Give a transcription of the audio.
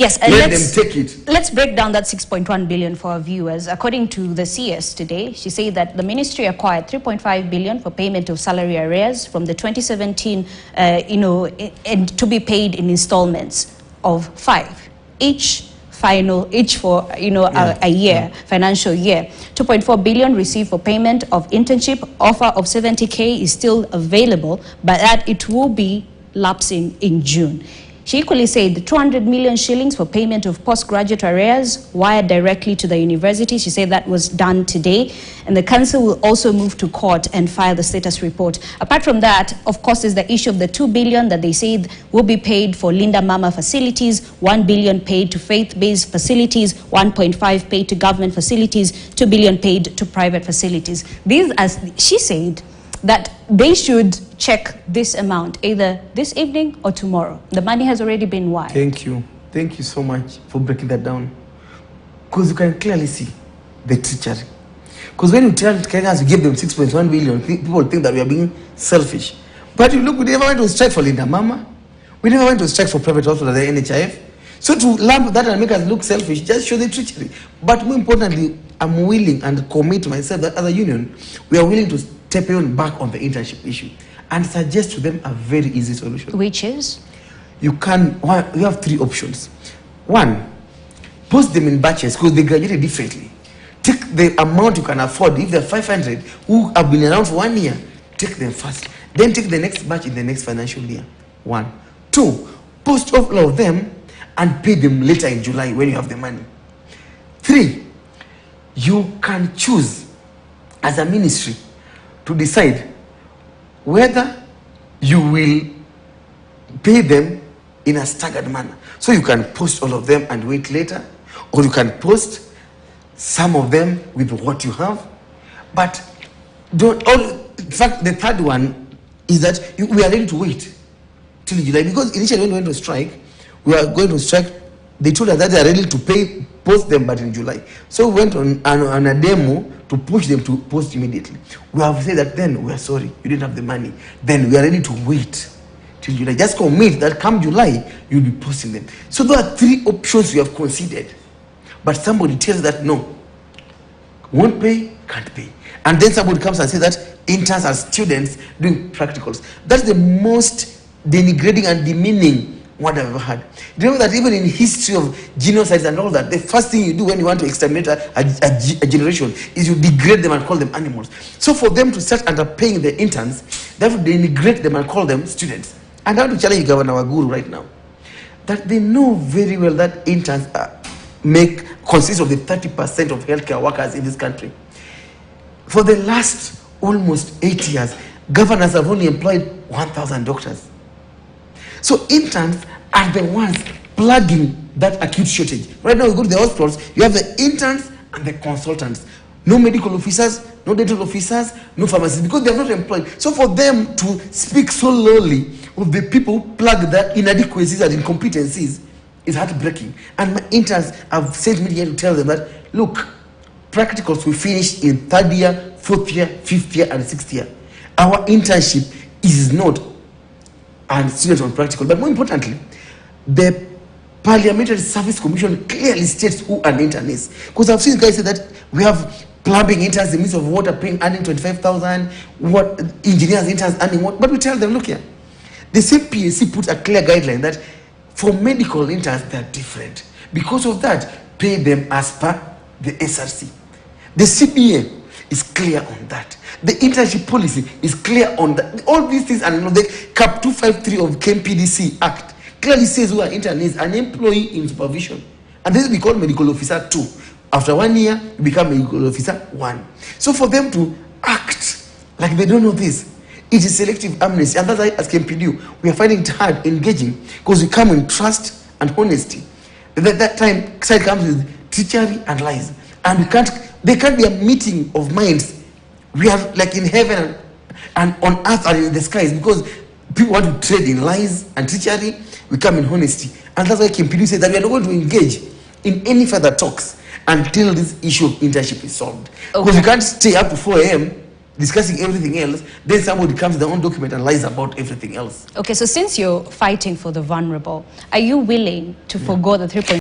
Yes, let them take it. Let's break down that 6.1 billion for our viewers. According to the CS today, she said that the ministry acquired 3.5 billion for payment of salary arrears from the 2017, and to be paid in installments of 5, each for a year, financial year. 2.4 billion received for payment of internship. Offer of 70K is still available, but that it will be lapsing in June. She equally said 200 million shillings for payment of postgraduate arrears wired directly to the university. She said that was done today. And the council will also move to court and file the status report. Apart from that, of course, there's the issue of the 2 billion that they said will be paid for Linda Mama facilities, 1 billion paid to faith-based facilities, 1.5 paid to government facilities, 2 billion paid to private facilities. These, as she said, that they should check this amount either this evening or tomorrow. The money has already been wired. Thank you. Thank you so much for breaking that down. Because you can clearly see the treachery. Because when you tell Kenyans to give them 6.1 billion, people think that we are being selfish. But you look, we never went to strike for Linda Mama. We never went to strike for private hospitals, the NHIF. So to lump that and make us look selfish just show the treachery. But more importantly, I'm willing and commit myself that as a union, we are willing to step on back on the internship issue and suggest to them a very easy solution. Which is? You have 3 options. 1, post them in batches because they graduated differently. Take the amount you can afford. If they're 500 who have been around for 1 year, take them first. Then take the next batch in the next financial year. 1. 2, post all of them and pay them later in July when you have the money. 3, you can choose as a ministry to decide whether you will pay them in a staggered manner. So you can post all of them and wait later, or you can post some of them with what you have. But in fact, the third one is that we are ready to wait till July, because initially when we went to strike, we are going to strike. They told us that they are ready to post them, but in July. So we went on a demo to push them to post immediately. We have said that then we are sorry, you didn't have the money. Then we are ready to wait till July. Just commit that come July, you'll be posting them. So there are 3 options we have considered. But somebody tells that no, won't pay, can't pay. And then somebody comes and says that interns are students doing practicals. That's the most denigrating and demeaning what I've ever had. Do you know that even in history of genocides and all that, the first thing you do when you want to exterminate a generation is you degrade them and call them animals. So for them to start underpaying the interns, they have to denigrate them and call them students. And I want to challenge Governor Waguru right now that they know very well that interns consist of the 30% of healthcare workers in this country. For the last almost 8 years, governors have only employed 1,000 doctors. So interns are the ones plugging that acute shortage. Right now, you go to the hospitals, you have the interns and the consultants. No medical officers, no dental officers, no pharmacists, because they are not employed. So for them to speak so lowly of the people who plug that inadequacies and incompetencies is heartbreaking. And my interns have sent me here to tell them that, look, practicals we finish in 3rd year, 4th year, 5th year, and 6th year. Our internship is not and students on practical. But more importantly, the Parliamentary Service Commission clearly states who an intern is. Because I've seen guys say that we have plumbing interns, the Ministry of Water earning 25,000, what engineers interns earning what. But we tell them, look here, the same PAC puts a clear guideline that for medical interns, they're different. Because of that, pay them as per the SRC. The CBA is clear on that. The internship policy is clear on that. All these things, and the Cap 253 of KMPDC Act clearly says who an intern is, an employee in supervision. And this is called medical officer 2. After 1 year, you become medical officer 1. So for them to act like they don't know this, it is selective amnesty. And that's why as KMPD, we are finding it hard engaging, because we come in trust and honesty. At that time, side comes with treachery and lies. And there can't be a meeting of minds. We are like in heaven and on earth and in the skies, because people want to trade in lies and treachery. We come in honesty. And that's why KMPD said that we are not going to engage in any further talks until this issue of internship is solved. Because you can't stay up to 4 a.m. discussing everything else, then somebody comes with their own document and lies about everything else. Okay, so since you're fighting for the vulnerable, are you willing to forgo the 3.5